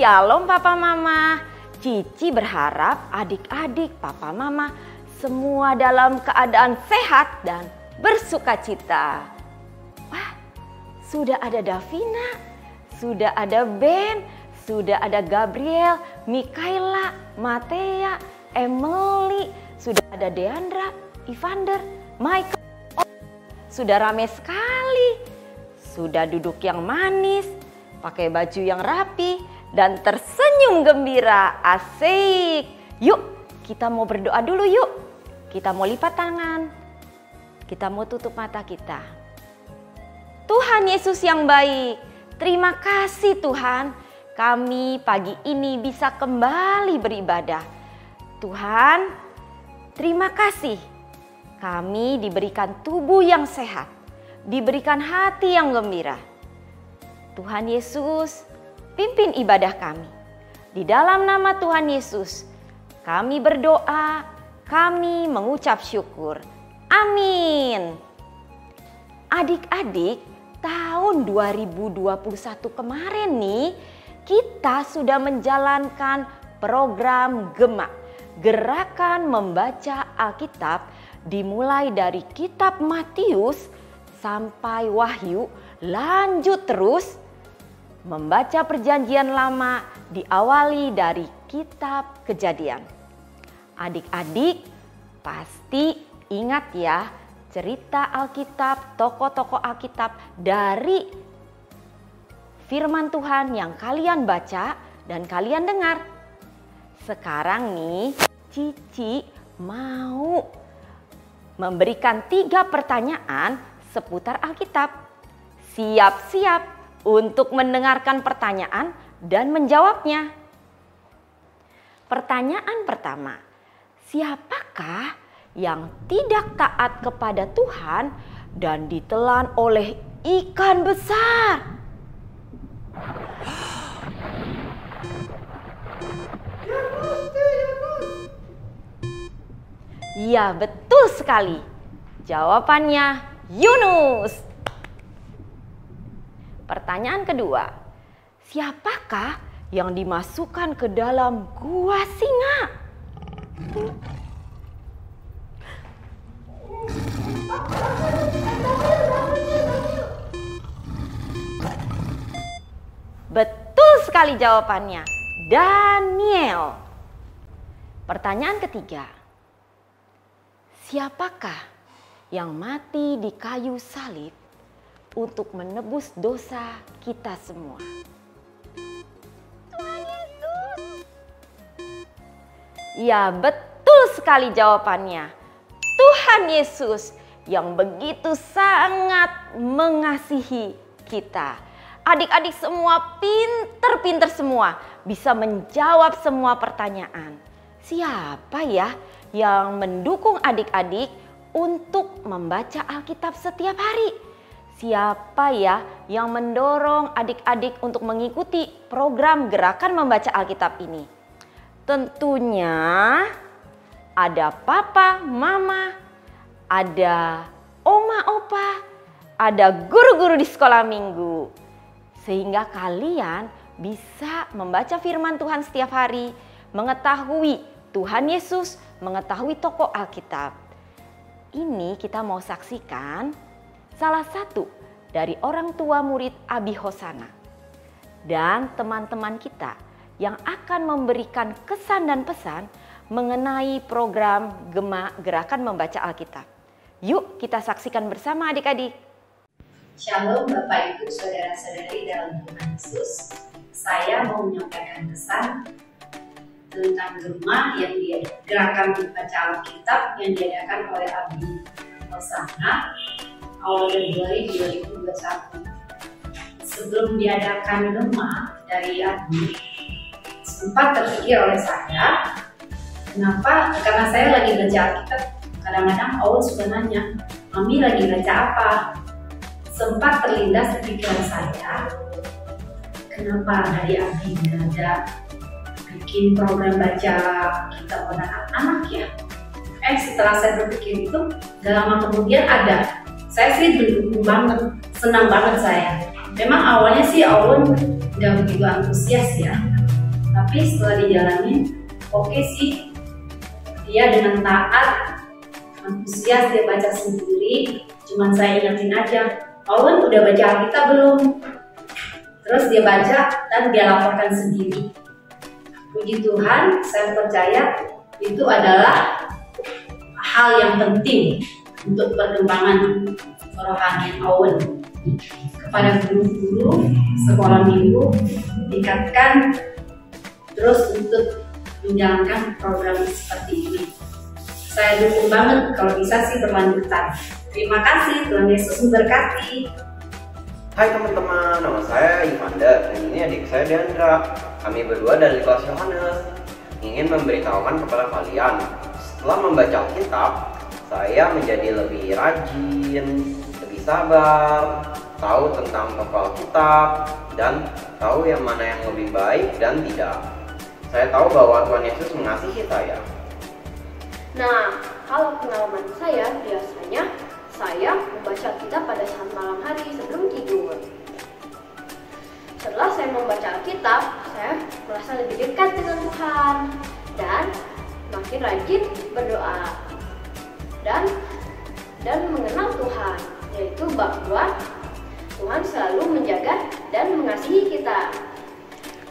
Shalom Papa Mama. Cici berharap adik-adik Papa Mama semua dalam keadaan sehat dan bersukacita. Wah, sudah ada Davina, sudah ada Ben, sudah ada Gabriel, Mikaela, Matea, Emily, sudah ada Deandra, Evander, Michael. Oh, sudah ramai sekali. Sudah duduk yang manis, pakai baju yang rapi, dan tersenyum gembira. Asik. Yuk, kita mau berdoa dulu yuk. Kita mau lipat tangan. Kita mau tutup mata kita. Tuhan Yesus yang baik, terima kasih Tuhan. Kami pagi ini bisa kembali beribadah. Tuhan, terima kasih. Kami diberikan tubuh yang sehat, diberikan hati yang gembira. Tuhan Yesus, pimpin ibadah kami. Di dalam nama Tuhan Yesus, kami berdoa, kami mengucap syukur. Amin. Adik-adik, tahun 2021 kemarin nih, kita sudah menjalankan program GEMA, Gerakan Membaca Alkitab, dimulai dari kitab Matius sampai Wahyu, lanjut terus membaca Perjanjian Lama diawali dari kitab Kejadian. Adik-adik pasti ingat ya cerita Alkitab, tokoh-tokoh Alkitab dari firman Tuhan yang kalian baca dan kalian dengar. Sekarang nih Cici mau memberikan 3 pertanyaan seputar Alkitab. Siap-siap untuk mendengarkan pertanyaan dan menjawabnya. Pertanyaan pertama, siapakah yang tidak taat kepada Tuhan dan ditelan oleh ikan besar? Ya, betul sekali. Jawabannya Yunus. Pertanyaan kedua, siapakah yang dimasukkan ke dalam gua singa? Betul sekali jawabannya, Daniel. Pertanyaan ketiga, siapakah yang mati di kayu salib untuk menebus dosa kita semua? Tuhan Yesus. Ya, betul sekali jawabannya. Tuhan Yesus yang begitu sangat mengasihi kita. Adik-adik semua pinter-pinter semua, bisa menjawab semua pertanyaan. Siapa ya yang mendukung adik-adik untuk membaca Alkitab setiap hari? Siapa ya yang mendorong adik-adik untuk mengikuti program Gerakan Membaca Alkitab ini? Tentunya ada papa, mama, ada oma, opa, ada guru-guru di sekolah minggu. Sehingga kalian bisa membaca firman Tuhan setiap hari, mengetahui Tuhan Yesus, mengetahui tokoh Alkitab. Ini kita mau saksikan salah satu dari orang tua murid Abi Hosana dan teman-teman kita yang akan memberikan kesan dan pesan mengenai program GEMA Gerakan Membaca Alkitab. Yuk kita saksikan bersama adik-adik. Shalom Bapak Ibu Saudara-saudari dalam Tuhan Yesus. Saya mau menyampaikan pesan tentang GEMA yang Gerakan Membaca Alkitab yang diadakan oleh Abi Hosana awal Februari 2021. Sebelum diadakan GEMA dari Abi, sempat terpikir oleh saya, kenapa? Karena saya lagi baca Alkitab, kadang-kadang Allah suka nanya, Mami lagi baca apa? Sempat terlintas di pikiran saya, kenapa dari Abi nggak ada bikin program baca kitab buat anak-anak ya? Setelah saya berpikir itu, gak lama kemudian ada. Saya sih mendukung banget, senang banget saya. Memang awalnya sih Aun nggak begitu antusias ya, Tapi setelah dijalanin, oke sih, dia dengan taat, antusias dia baca sendiri. Cuman saya ingatin aja, Owen udah baca Alkitab belum? Terus dia baca dan dia laporkan sendiri. Puji Tuhan, saya percaya itu adalah hal yang penting untuk perkembangan kerohanian Owen. Kepada guru-guru sekolah minggu, tingkatkan terus untuk menjalankan program seperti ini. Saya dukung banget kalau bisa sih berlanjutan. Terima kasih, Tuhan Yesus memberkati. Hai teman-teman, nama saya Ivanda dan ini adik saya Deandra. Kami berdua dari kelas Yohanes ingin memberitahukan kepada kalian, setelah membaca Alkitab, saya menjadi lebih rajin, lebih sabar, tahu tentang tokoh Alkitab, dan tahu yang mana yang lebih baik dan tidak. Saya tahu bahwa Tuhan Yesus mengasihi saya. Nah, kalau pengalaman saya, biasanya saya membaca Alkitab pada saat malam hari sebelum tidur. Setelah saya membaca Alkitab, saya merasa lebih dekat dengan Tuhan dan makin rajin berdoa dan mengenal Tuhan, yaitu bahwa Tuhan selalu menjaga dan mengasihi kita.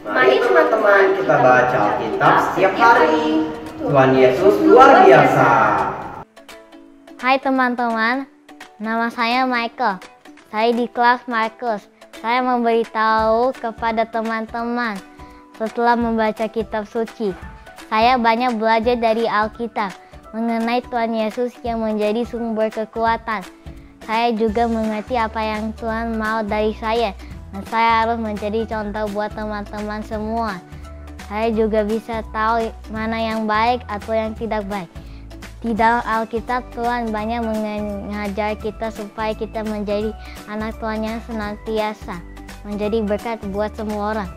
Mari teman-teman kita baca Alkitab setiap hari. Tuhan Yesus luar biasa. Hai teman-teman, nama saya Michael. Saya di kelas Markus. Saya memberitahu kepada teman-teman setelah membaca kitab suci. Saya banyak belajar dari Alkitab mengenai Tuhan Yesus yang menjadi sumber kekuatan. Saya juga mengerti apa yang Tuhan mau dari saya. Dan saya harus menjadi contoh buat teman-teman semua. Saya juga bisa tahu mana yang baik atau yang tidak baik. Di dalam Alkitab, Tuhan banyak mengajar kita supaya kita menjadi anak Tuhan yang senantiasa menjadi berkat buat semua orang.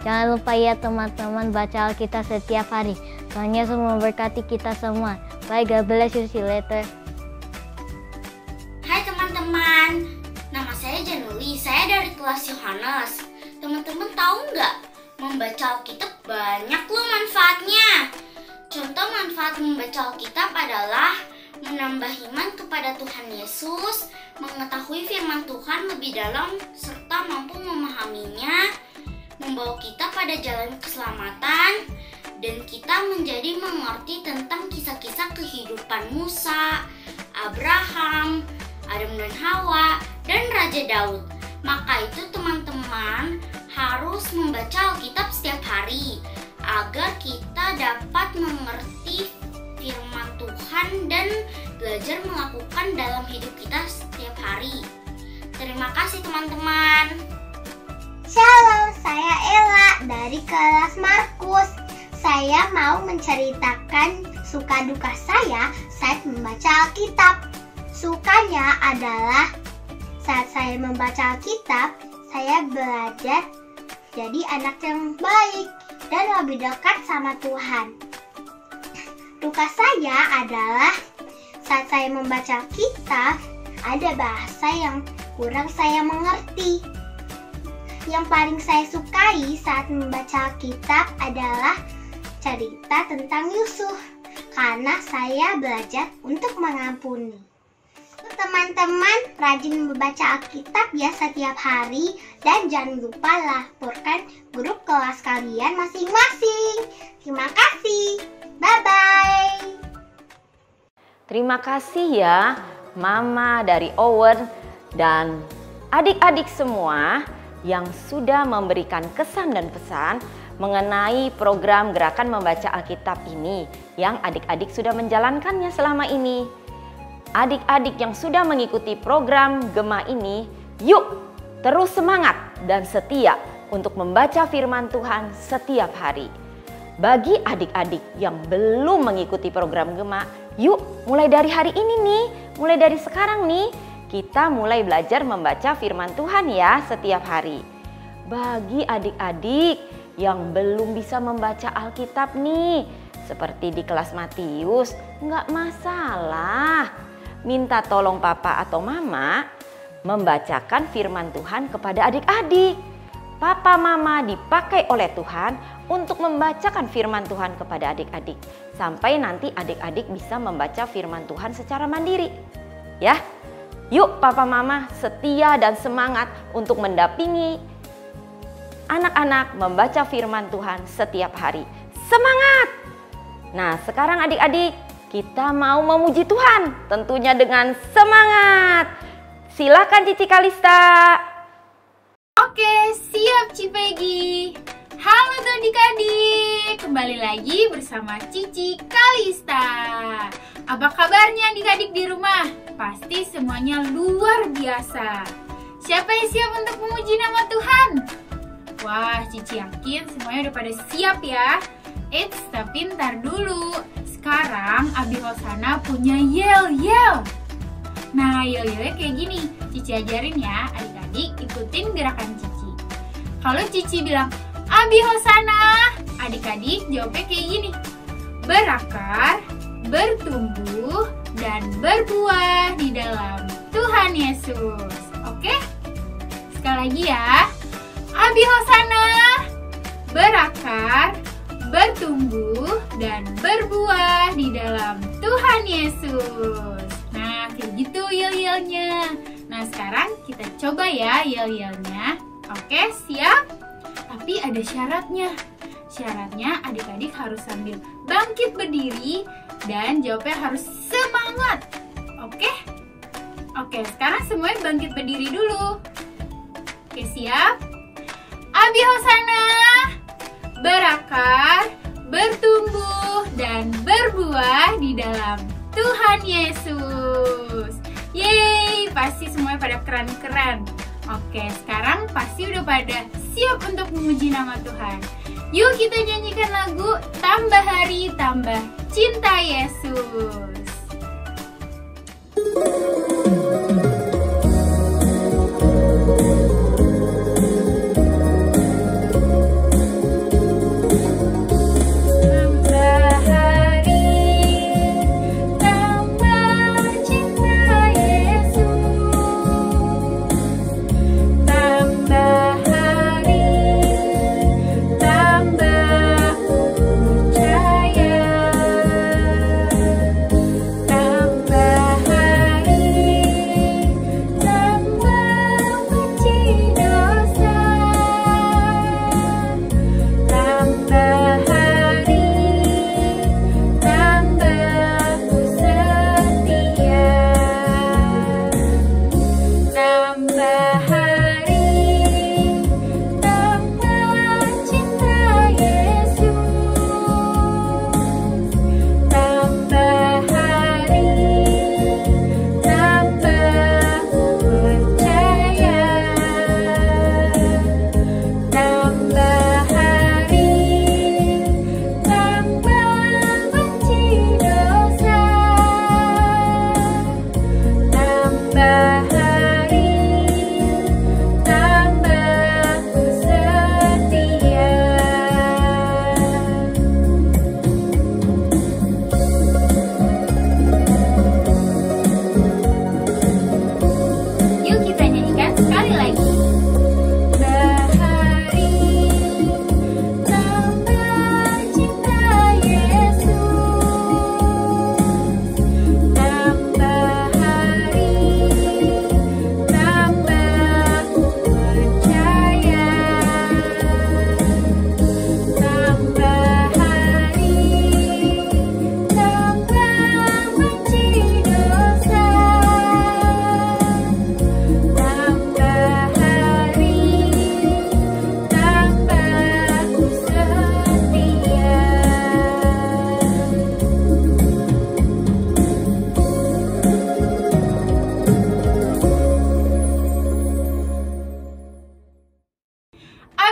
Jangan lupa ya teman-teman, baca Alkitab setiap hari. Tuhan Yesus memberkati kita semua. Bye, God bless you, see you later. Hai teman-teman, nama saya Januli, saya dari kelas Yohanes. Teman-teman tahu nggak? Membaca Alkitab banyak loh manfaatnya. Contoh manfaat membaca Alkitab adalah menambah iman kepada Tuhan Yesus, mengetahui firman Tuhan lebih dalam, serta mampu memahaminya, membawa kita pada jalan keselamatan, dan kita menjadi mengerti tentang kisah-kisah kehidupan Musa, Abraham, Adam dan Hawa, dan Raja Daud. Maka itu teman-teman harus membaca Alkitab setiap hari agar kita dapat mengerti firman Tuhan dan belajar melakukan dalam hidup kita setiap hari. Terima kasih teman-teman. Shalom, saya Ella dari kelas Markus. Saya mau menceritakan suka duka saya saat membaca Alkitab. Sukanya adalah saat saya membaca Alkitab, saya belajar jadi anak yang baik dan lebih dekat sama Tuhan. Duka saya adalah saat saya membaca Alkitab, ada bahasa yang kurang saya mengerti. Yang paling saya sukai saat membaca Alkitab adalah cerita tentang Yusuf, karena saya belajar untuk mengampuni. Teman-teman rajin membaca Alkitab ya setiap hari, dan jangan lupa laporkan grup kelas kalian masing-masing. Terima kasih. Bye-bye. Terima kasih ya Mama dari Owen dan adik-adik semua yang sudah memberikan kesan dan pesan mengenai program gerakan membaca Alkitab ini yang adik-adik sudah menjalankannya selama ini. Adik-adik yang sudah mengikuti program Gema ini, yuk terus semangat dan setia untuk membaca firman Tuhan setiap hari. Bagi adik-adik yang belum mengikuti program Gema, yuk mulai dari hari ini nih, mulai dari sekarang nih, kita mulai belajar membaca firman Tuhan ya setiap hari. Bagi adik-adik yang belum bisa membaca Alkitab nih, seperti di kelas Matius, nggak masalah. Minta tolong papa atau mama membacakan firman Tuhan kepada adik-adik. Papa Mama dipakai oleh Tuhan untuk membacakan firman Tuhan kepada adik-adik. Sampai nanti adik-adik bisa membaca firman Tuhan secara mandiri. Ya, yuk Papa Mama setia dan semangat untuk mendampingi anak-anak membaca firman Tuhan setiap hari. Semangat! Nah, sekarang adik-adik kita mau memuji Tuhan, tentunya dengan semangat. Silakan Cici Kalista. Oke, siap Cipegi. Halo adik-adik, kembali lagi bersama Cici Kalista. Apa kabarnya adik-adik di rumah? Pasti semuanya luar biasa. Siapa yang siap untuk memuji nama Tuhan? Wah, Cici yakin semuanya udah pada siap ya. Eits, tapi ntar dulu. Sekarang Abi Hosana punya yel-yel. Nah, yel-yelnya kayak gini. Cici ajarin ya, adik-adik ikutin gerakan Cici. Kalau Cici bilang, Abi Hosana, adik-adik jawabnya kayak gini. Berakar, bertumbuh, dan berbuah di dalam Tuhan Yesus. Oke? Sekali lagi ya. Abi Hosana, berakar, bertumbuh, dan berbuah di dalam Tuhan Yesus. Nah, kayak gitu yel-yelnya. Nah, sekarang kita coba ya yel-yelnya. Oke, siap? Tapi ada syaratnya. Syaratnya adik-adik harus sambil bangkit berdiri dan jawabnya harus semangat. Oke? Oke, sekarang semuanya bangkit berdiri dulu. Oke, siap? Abi Hosana, berakar, bertumbuh, dan berbuah di dalam Tuhan Yesus. Yeay, pasti semuanya pada keren-keren. Oke, sekarang pasti udah pada siap untuk memuji nama Tuhan. Yuk kita nyanyikan lagu Tambah Hari Tambah Cinta Yesus.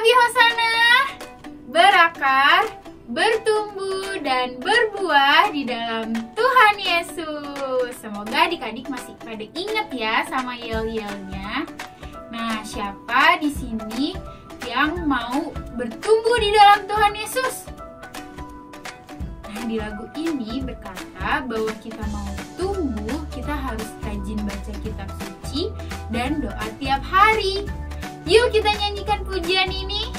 Abi Hosana, berakar, bertumbuh, dan berbuah di dalam Tuhan Yesus. Semoga adik-adik masih pada ingat ya sama yel-yelnya. Nah, siapa di sini yang mau bertumbuh di dalam Tuhan Yesus? Nah, di lagu ini berkata bahwa kita mau tumbuh, kita harus rajin baca kitab suci dan doa tiap hari. Yuk kita nyanyikan pujian ini.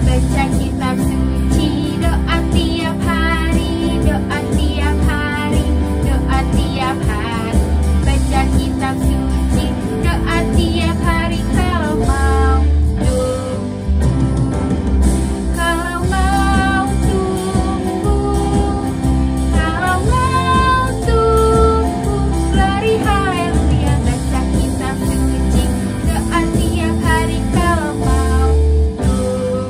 Baca kitab suci, doa tiap hari, doa tiap hari, doa tiap hari. Baca kitab suci, doa tiap hari kalau mau tumbuh, kalau mau tumbuh, kalau mau tumbuh. Glory haleluya. Baca kitab suci, doa tiap hari kalau mau tumbuh.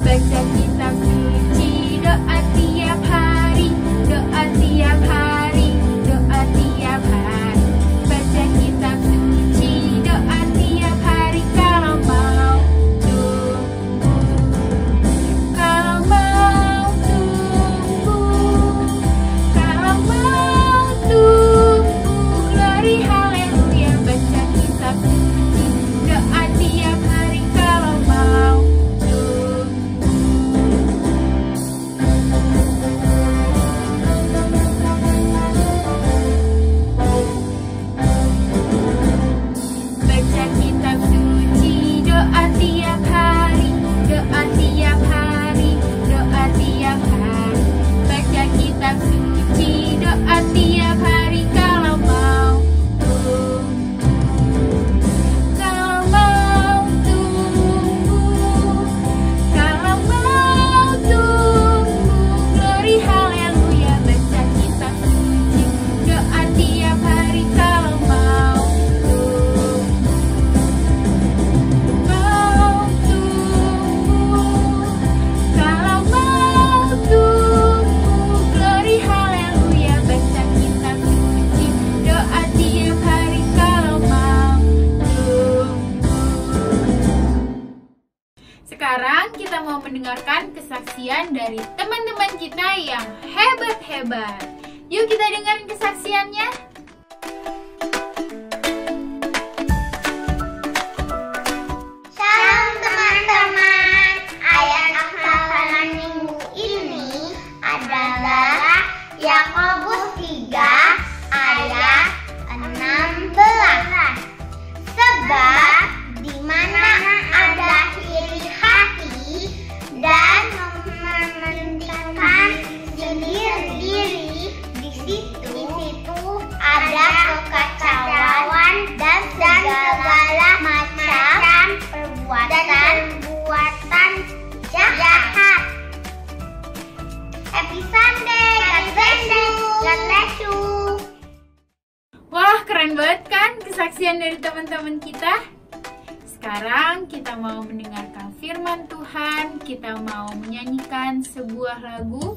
Baca kitab suci, doa tiap hari, doa tiap hari, doa tiap hari. Baca kitab suci, doa tiap hari kalau mau tumbuh, kalau mau tumbuh, kalau mau tumbuh. Glory haleluya. Baca kitab suci, doa tiap hari kalau mau tumbuh. Baca kitab suci, doa tiap hari, doa tiap hari, doa tiap hari. Baca kitab suci, doa tiap hari kalau mau tumbuh, kalau mau tumbuh, kalau mau tumbuh. Glory haleluya. Baca kitab suci, doa tiap hari kalau mau tumbuh, mau tumbuh, kalau mau tumbuh. Glory haleluya. Baca kitab suci, doa tiap hari kalau mau tumbuh. Sekarang kita mau mendengarkan kesaksian dari teman-teman kita yang hebat-hebat. Yuk kita dengerin kesaksiannya. Shalom teman-teman. Ayat hafalan minggu ini adalah Yakobus 3 ayat 16. Sebab di mana ada iri hati dan mementingkan sendiri-diri, di situ ada kekacauan dan segala macam perbuatan jahat. Happy Sunday, God bless you. God bless you. Wah, keren banget kan kesaksian dari teman-teman kita? Sekarang kita mau mendengarkan firman Tuhan. Kita mau menyanyikan sebuah lagu,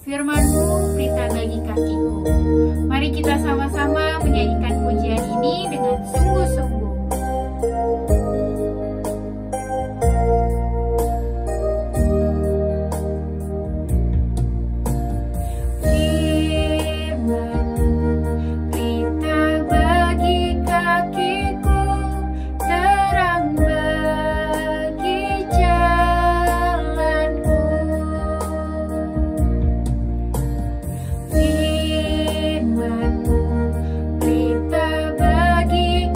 Firman-Mu Pelita Bagi Kakiku. Mari kita sama-sama menyanyikan pujian ini dengan sungguh-sungguh. Pelita bagi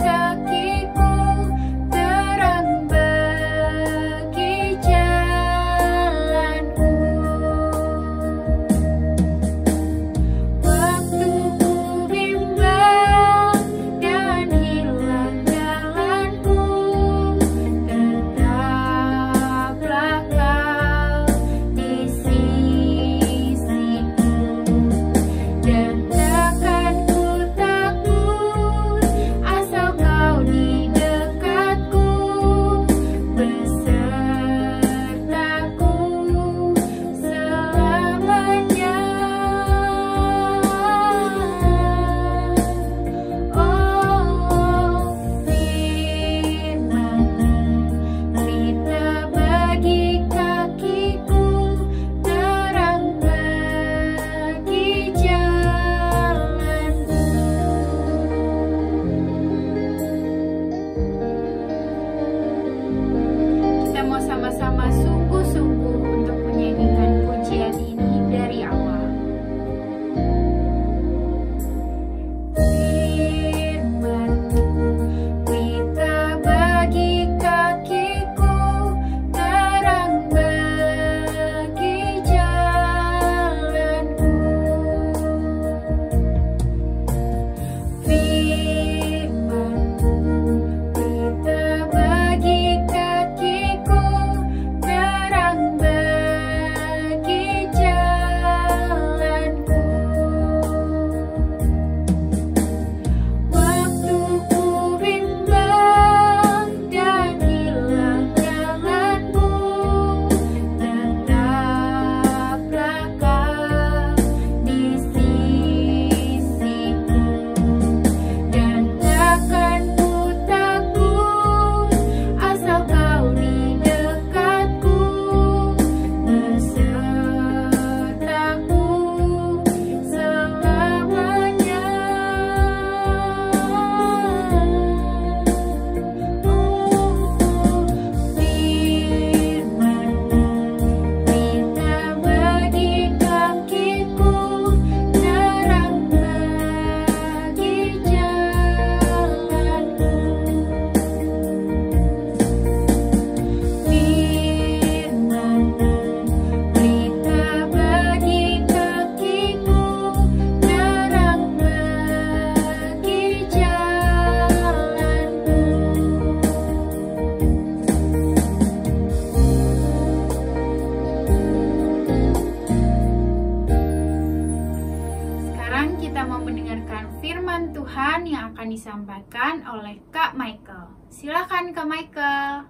oleh Kak Michael. Silakan Kak Michael.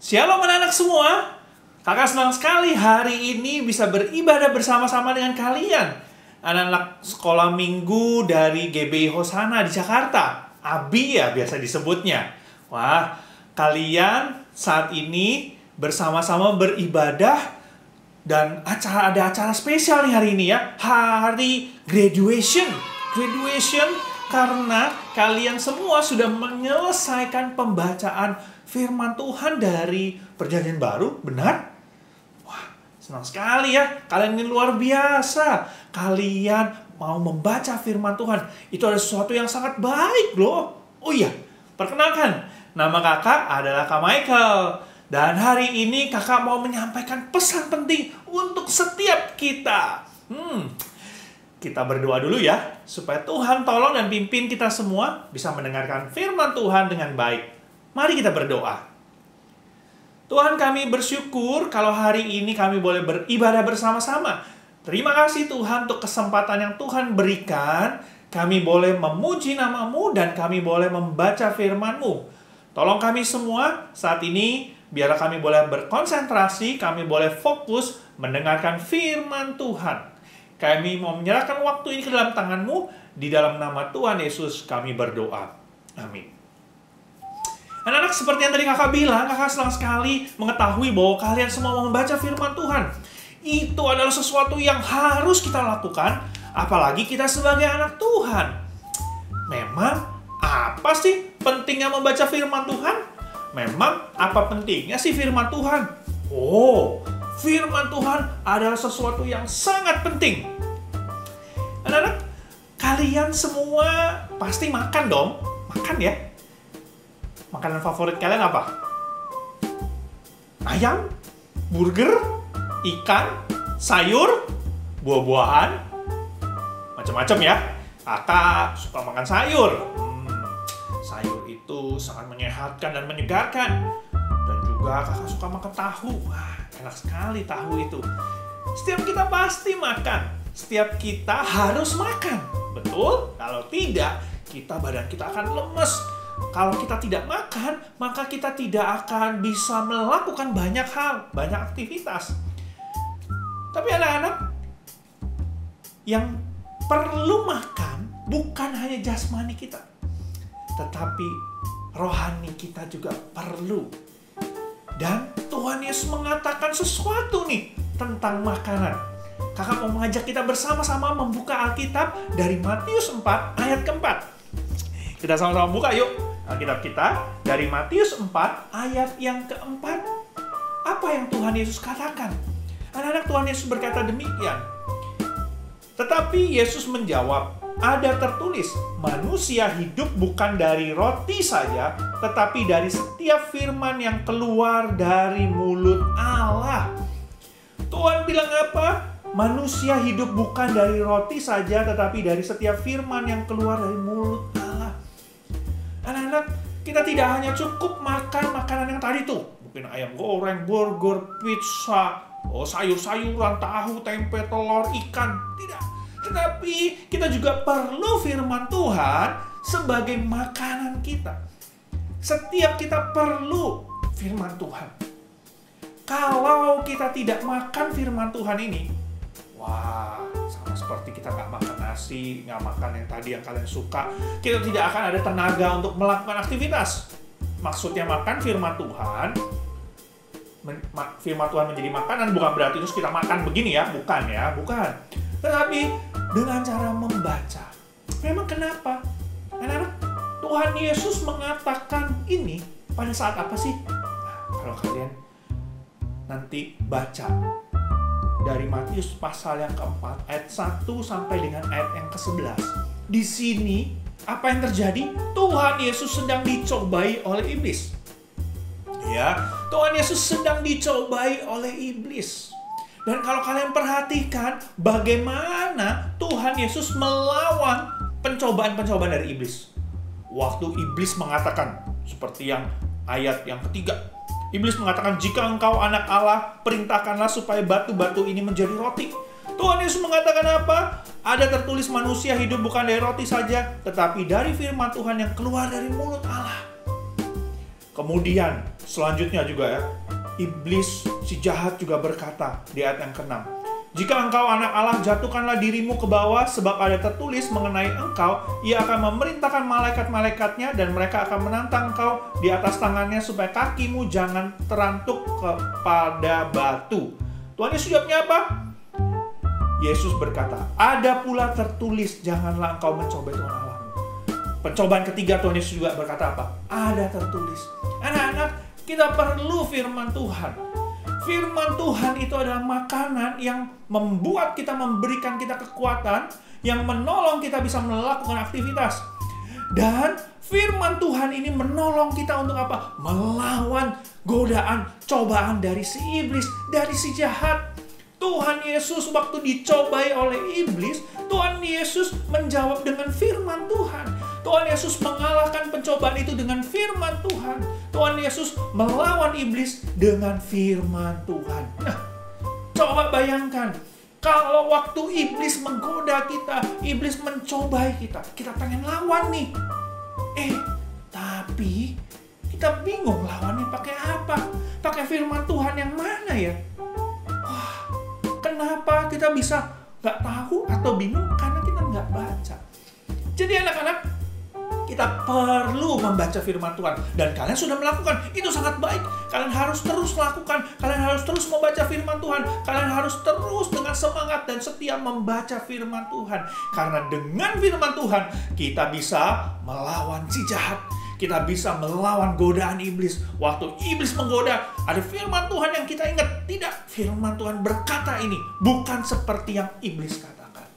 Shalom anak-anak semua. Kakak senang sekali hari ini bisa beribadah bersama-sama dengan kalian. Anak-anak sekolah minggu dari GBI Hosana di Jakarta. ABI ya biasa disebutnya. Wah, kalian saat ini bersama-sama beribadah dan ada acara spesial nih hari ini ya. Hari graduation. Graduation karena kalian semua sudah menyelesaikan pembacaan firman Tuhan dari Perjanjian Baru, benar? Wah, senang sekali ya. Kalian ini luar biasa. Kalian mau membaca firman Tuhan. Itu ada sesuatu yang sangat baik loh. Oh iya, perkenalkan. Nama kakak adalah Kak Michael. Dan hari ini kakak mau menyampaikan pesan penting untuk setiap kita. Kita berdoa dulu ya, supaya Tuhan tolong dan pimpin kita semua bisa mendengarkan firman Tuhan dengan baik. Mari kita berdoa. Tuhan, kami bersyukur kalau hari ini kami boleh beribadah bersama-sama. Terima kasih Tuhan untuk kesempatan yang Tuhan berikan. Kami boleh memuji nama-Mu dan kami boleh membaca firman-Mu. Tolong kami semua saat ini, biarlah kami boleh berkonsentrasi, kami boleh fokus mendengarkan firman Tuhan. Kami mau menyerahkan waktu ini ke dalam tangan-Mu. Di dalam nama Tuhan Yesus kami berdoa. Amin. Anak-anak, seperti yang tadi kakak bilang, kakak senang sekali mengetahui bahwa kalian semua mau membaca firman Tuhan. Itu adalah sesuatu yang harus kita lakukan, apalagi kita sebagai anak Tuhan. Memang, apa sih pentingnya membaca firman Tuhan? Memang, apa pentingnya sih firman Tuhan? Oh, firman Tuhan adalah sesuatu yang sangat penting. Anak-anak, kalian semua pasti makan dong. Makan ya. Makanan favorit kalian apa? Ayam? Burger? Ikan? Sayur? Buah-buahan? Macam-macam ya. Kakak suka makan sayur. Sayur itu sangat menyehatkan dan menyegarkan. Dan juga kakak suka makan tahu. Wah, enak sekali tahu itu. Setiap kita pasti makan. Setiap kita harus makan. Betul? Kalau tidak, badan kita akan lemes. Kalau kita tidak makan, maka kita tidak akan bisa melakukan banyak hal, banyak aktivitas. Tapi anak-anak, yang perlu makan bukan hanya jasmani kita, tetapi rohani kita juga perlu. Dan Tuhan Yesus mengatakan sesuatu nih tentang makanan. Kakak mau mengajak kita bersama-sama membuka Alkitab dari Matius 4 ayat keempat. Kita sama-sama buka yuk Alkitab kita dari Matius 4 ayat yang keempat. Apa yang Tuhan Yesus katakan? Anak-anak, Tuhan Yesus berkata demikian. Tetapi Yesus menjawab, ada tertulis, manusia hidup bukan dari roti saja, tetapi dari setiap firman yang keluar dari mulut Allah. Tuhan bilang apa? Manusia hidup bukan dari roti saja, tetapi dari setiap firman yang keluar dari mulut Allah. Anak-anak, kita tidak hanya cukup makan makanan yang tadi tuh. Mungkin ayam goreng, burger, pizza, sayur-sayuran, tahu, tempe, telur, ikan. Tidak. Tetapi kita juga perlu firman Tuhan sebagai makanan kita. Setiap kita perlu firman Tuhan. Kalau kita tidak makan firman Tuhan ini, wah, sama seperti kita nggak makan nasi, nggak makan yang tadi yang kalian suka, kita tidak akan ada tenaga untuk melakukan aktivitas. Maksudnya makan firman Tuhan, firman Tuhan menjadi makanan bukan berarti terus kita makan begini ya, bukan. Tetapi dengan cara membaca. Memang kenapa? Anak-anak, Tuhan Yesus mengatakan ini pada saat apa sih? Nah, kalau kalian nanti baca dari Matius pasal yang keempat, ayat 1 sampai dengan ayat yang ke-11. Di sini, apa yang terjadi? Tuhan Yesus sedang dicobai oleh iblis. Ya, Tuhan Yesus sedang dicobai oleh iblis. Dan kalau kalian perhatikan bagaimana Tuhan Yesus melawan pencobaan-pencobaan dari iblis. Waktu iblis mengatakan, seperti yang ayat yang ketiga, iblis mengatakan, jika engkau anak Allah, perintahkanlah supaya batu-batu ini menjadi roti. Tuhan Yesus mengatakan apa? Ada tertulis manusia hidup bukan dari roti saja, tetapi dari firman Tuhan yang keluar dari mulut Allah. Kemudian selanjutnya juga ya, iblis si jahat juga berkata di ayat yang ke-6, jika engkau anak Allah, jatuhkanlah dirimu ke bawah, sebab ada tertulis mengenai engkau, ia akan memerintahkan malaikat-malaikatnya dan mereka akan menantang engkau di atas tangannya supaya kakimu jangan terantuk kepada batu. Tuhan Yesus jawabnya apa? Yesus berkata, ada pula tertulis, janganlah engkau mencobai Tuhan Allahmu. Pencobaan ketiga Tuhan Yesus juga berkata apa? Ada tertulis. Anak-anak, kita perlu firman Tuhan. Firman Tuhan itu adalah makanan yang membuat kita, memberikan kita kekuatan, yang menolong kita bisa melakukan aktivitas. Dan firman Tuhan ini menolong kita untuk apa? Melawan godaan, cobaan dari si iblis, dari si jahat. Tuhan Yesus waktu dicobai oleh iblis, Tuhan Yesus menjawab dengan firman Tuhan. Tuhan Yesus mengalahkan pencobaan itu dengan firman Tuhan. Tuhan Yesus melawan iblis dengan firman Tuhan. Nah, coba bayangkan, kalau waktu iblis menggoda kita, iblis mencobai kita, kita pengen lawan nih. Tapi kita bingung lawannya pakai apa? Pakai firman Tuhan yang mana ya? Kenapa kita bisa nggak tahu atau bingung? Karena kita nggak baca. Jadi anak-anak, kita perlu membaca firman Tuhan. Dan kalian sudah melakukan, itu sangat baik. Kalian harus terus lakukan. Kalian harus terus membaca firman Tuhan. Kalian harus terus dengan semangat dan setia membaca firman Tuhan. Karena dengan firman Tuhan, kita bisa melawan si jahat. Kita bisa melawan godaan iblis. Waktu iblis menggoda, ada firman Tuhan yang kita ingat. Tidak, firman Tuhan berkata ini, bukan seperti yang iblis katakan.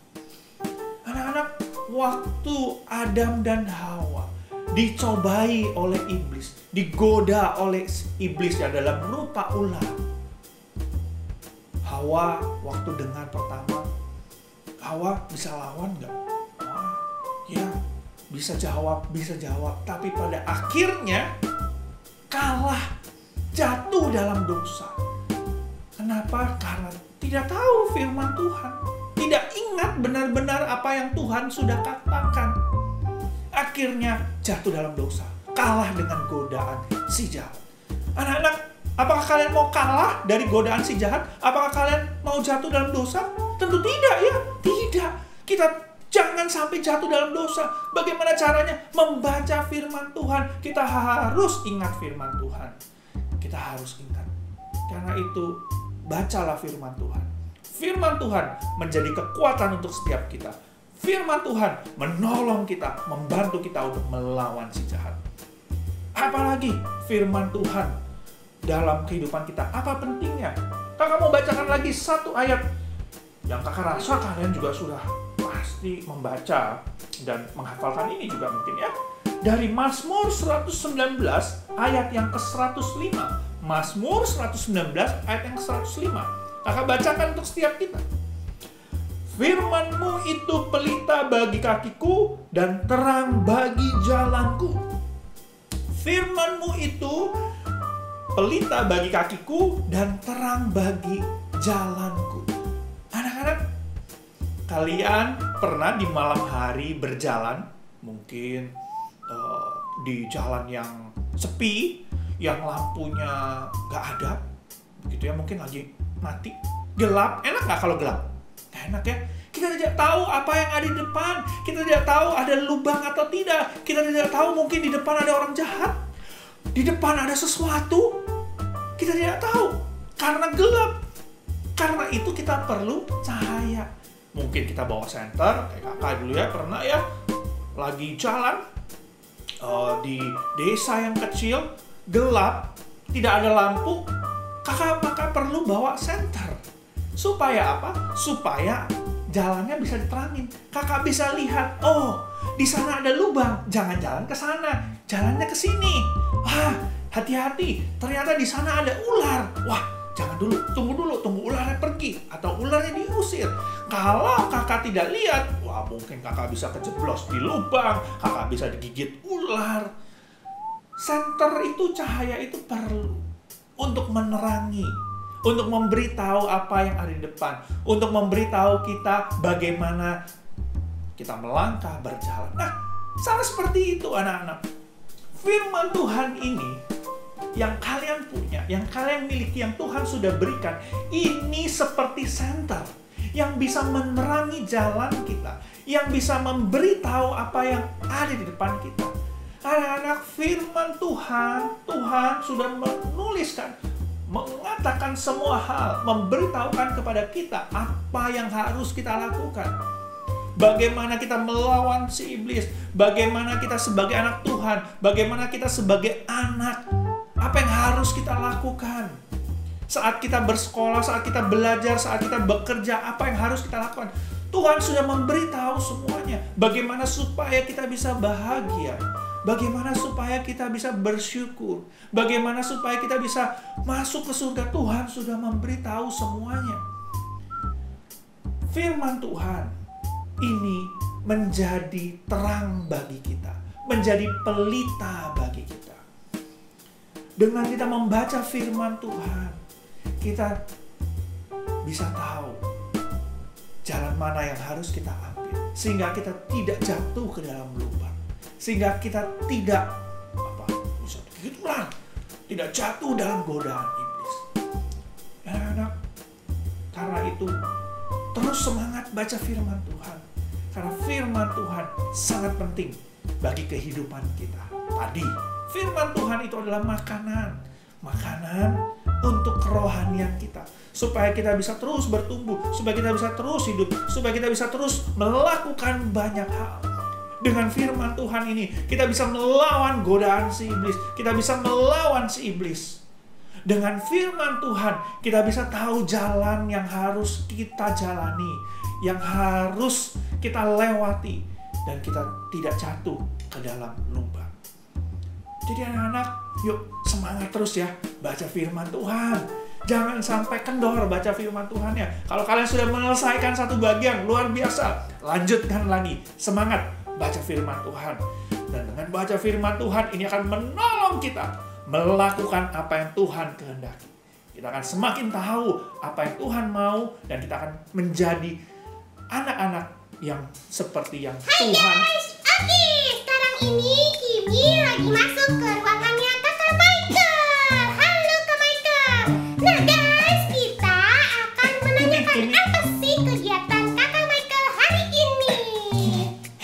Anak-anak, waktu Adam dan Hawa dicobai oleh iblis, digoda oleh iblis ya dalam rupa ular. Hawa waktu dengar pertama, Hawa bisa lawan nggak? Ya, bisa jawab. Tapi pada akhirnya kalah, jatuh dalam dosa. Kenapa? Karena tidak tahu firman Tuhan. Tidak ingat benar-benar apa yang Tuhan sudah katakan. Akhirnya jatuh dalam dosa. Kalah dengan godaan si jahat. Anak-anak, apakah kalian mau kalah dari godaan si jahat? Apakah kalian mau jatuh dalam dosa? Tentu tidak ya. Tidak. Kita jangan sampai jatuh dalam dosa. Bagaimana caranya? Membaca firman Tuhan. Kita harus ingat firman Tuhan. Kita harus ingat. Karena itu, bacalah firman Tuhan. Firman Tuhan menjadi kekuatan untuk setiap kita. Firman Tuhan menolong kita, membantu kita untuk melawan si jahat. Apalagi firman Tuhan dalam kehidupan kita. Apa pentingnya? Kakak mau bacakan lagi satu ayat yang kakak rasa kalian juga sudah pasti membaca dan menghafalkan ini juga mungkin ya. Dari Mazmur 119 ayat yang ke-105. Mazmur 119 ayat yang ke-105. Kakak bacakan untuk setiap kita. Firman-Mu itu pelita bagi kakiku dan terang bagi jalanku. Firman-Mu itu pelita bagi kakiku dan terang bagi jalanku. Anak-anak, kalian pernah di malam hari berjalan, mungkin di jalan yang sepi, yang lampunya nggak ada, begitu ya, mungkin lagi mati, gelap. Enak nggak kalau gelap? Nggak enak ya. Kita tidak tahu apa yang ada di depan. Kita tidak tahu ada lubang atau tidak. Kita tidak tahu mungkin di depan ada orang jahat. Di depan ada sesuatu. Kita tidak tahu karena gelap. Karena itu kita perlu cahaya. Mungkin kita bawa senter, kayak kakak dulu ya, pernah ya, lagi jalan di desa yang kecil, gelap, tidak ada lampu. Kakak maka perlu bawa senter. Supaya apa? Supaya jalannya bisa diterangin. Kakak bisa lihat, oh, di sana ada lubang, jangan jalan ke sana, jalannya ke sini. Hati-hati, ternyata di sana ada ular. Wah, jangan dulu, tunggu ularnya pergi atau ularnya diusir. Kalau kakak tidak lihat, wah, mungkin kakak bisa kejeblos di lubang, kakak bisa digigit ular. Senter itu, cahaya itu perlu untuk menerangi, untuk memberitahu apa yang ada di depan, untuk memberitahu kita bagaimana kita melangkah berjalan. Nah, sama seperti itu anak-anak. Firman Tuhan ini yang kalian punya, yang kalian miliki, yang Tuhan sudah berikan, ini seperti senter yang bisa menerangi jalan kita, yang bisa memberitahu apa yang ada di depan kita. Anak-anak, firman Tuhan sudah menuliskan, mengatakan semua hal, memberitahukan kepada kita apa yang harus kita lakukan. Bagaimana kita melawan si iblis, bagaimana kita sebagai anak Tuhan, bagaimana kita sebagai anak, apa yang harus kita lakukan. Saat kita bersekolah, saat kita belajar, saat kita bekerja, apa yang harus kita lakukan. Tuhan sudah memberitahu semuanya. Bagaimana supaya kita bisa bahagia, bagaimana supaya kita bisa bersyukur, bagaimana supaya kita bisa masuk ke surga. Tuhan sudah memberitahu semuanya. Firman Tuhan ini menjadi terang bagi kita, menjadi pelita bagi kita. Dengan kita membaca firman Tuhan, kita bisa tahu jalan mana yang harus kita ambil, sehingga kita tidak jatuh ke dalam lubang, sehingga kita tidak tidak jatuh dalam godaan iblis. Anak-anak, karena itu terus semangat baca firman Tuhan, karena firman Tuhan sangat penting bagi kehidupan kita. Tadi firman Tuhan itu adalah makanan untuk kerohanian kita, supaya kita bisa terus bertumbuh, supaya kita bisa terus hidup, supaya kita bisa terus melakukan banyak hal. Dengan firman Tuhan ini, kita bisa melawan godaan si iblis, kita bisa melawan si iblis. Dengan firman Tuhan, kita bisa tahu jalan yang harus kita jalani, yang harus kita lewati, dan kita tidak jatuh ke dalam lubang. Jadi anak-anak, yuk semangat terus ya baca firman Tuhan. Jangan sampai kendor baca firman Tuhan ya. Kalau kalian sudah menyelesaikan satu bagian, luar biasa. Lanjutkan lagi, semangat baca firman Tuhan. Dan dengan baca firman Tuhan, ini akan menolong kita melakukan apa yang Tuhan kehendaki. Kita akan semakin tahu apa yang Tuhan mau, dan kita akan menjadi anak-anak yang seperti yang Tuhan. Guys, oke, sekarang ini Kimi lagi masuk ke ruangannya Kakak Michael. Halo Kak Michael. Nah guys, kita akan menanyakan apa sih kegiatan Kakak Michael hari ini.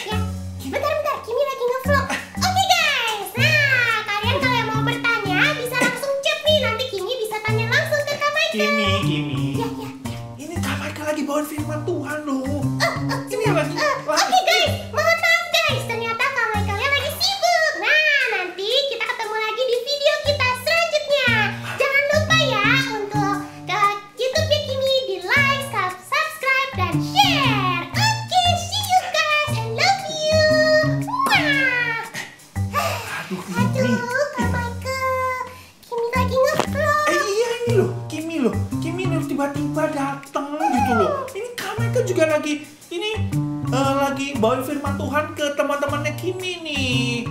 Ya, bentar, Kimi lagi nge-vlog. Oke guys, nah kalian kalau yang mau bertanya bisa langsung chat nih, nanti Kimi bisa tanya langsung ke Kak Michael. Kimi. Ya. Ini Kak Michael lagi bawain firman Tuhan loh. Oke guys, mohon maaf guys, ternyata Kak Michaelnya lagi sibuk. Nah, nanti kita ketemu lagi di video kita selanjutnya. Jangan lupa ya untuk ke YouTube-nya Kimi di like, subscribe, dan share. Oke, see you guys, I love you. Aduh, Kak Michael, Kimi lagi nge-vlog. Iya ini loh, Kimi nih tiba-tiba datang gitu loh. Ini Kak Michael juga lagi bawain firman Tuhan ke teman-temannya Kimi nih.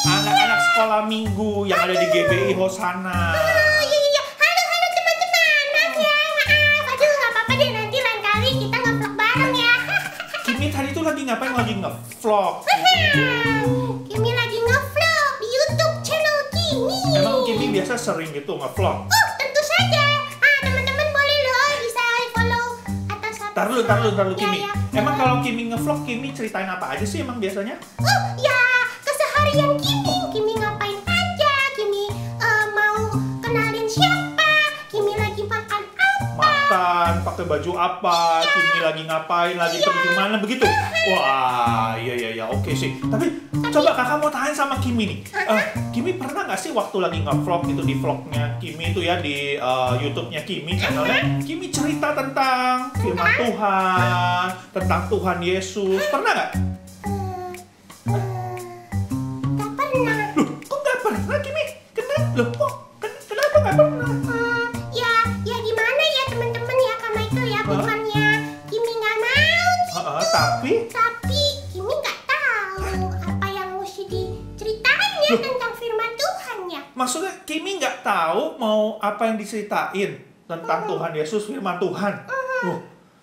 Anak-anak sekolah minggu yang ada di GBI Hosana. Iya. Halo teman-teman. Maaf ya, maaf. Aduh, nggak apa-apa deh, nanti lain kali kita nge-vlog bareng ya. Kimi tadi tuh lagi ngapain? Lagi nge-vlog. Kimi lagi nge-vlog di YouTube channel Kimi. Emang Kimi biasa sering gitu nge-vlog? Oh, tentu saja. Teman-teman boleh loh bisa follow atas atas. Tar dulu Kimi. Ya. Emang kalau Kimi nge-vlog, Kimi ceritain apa aja sih emang biasanya? Oh, ya keseharian Kimi ngapain aja, Kimi mau kenalin siapa, Kimi lagi makan apa, pakai baju apa, Kimi lagi ngapain, lagi pergi kemana begitu? Wah, iya, oke sih. Tapi coba kakak mau tanya sama Kimi nih. Kimi pernah nggak sih waktu lagi nge-vlog gitu, di vlognya Kimi itu ya, di YouTube-nya Kimi channelnya, Kimi cerita tentang firman Tuhan, tentang Tuhan Yesus. Pernah nggak? Gak pernah. Loh, kok nggak pernah Kimi? Kenapa nggak pernah? Ya gimana ya teman-teman ya Kak Michael ya, bukannya Kimi nggak mau gitu. Tapi Kimi nggak tahu apa yang mesti diceritain ya tentang firman Tuhan ya. Maksudnya Kimi nggak tahu mau apa yang diceritain? tentang Tuhan Yesus, firman Tuhan.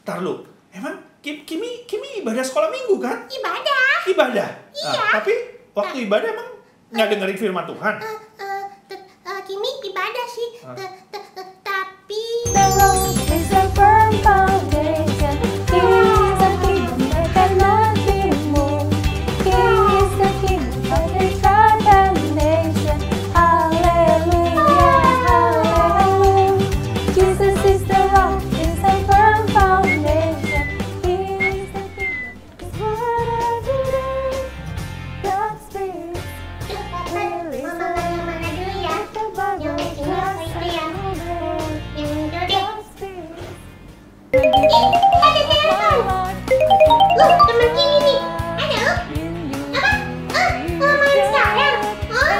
Ntar lu, emang Kimi ibadah sekolah minggu kan? Ibadah? Iya. Tapi waktu ibadah emang nggak dengerin firman Tuhan? Kimi ibadah sih, tapi teman Kimi nih. Halo? Apa? Main sekarang?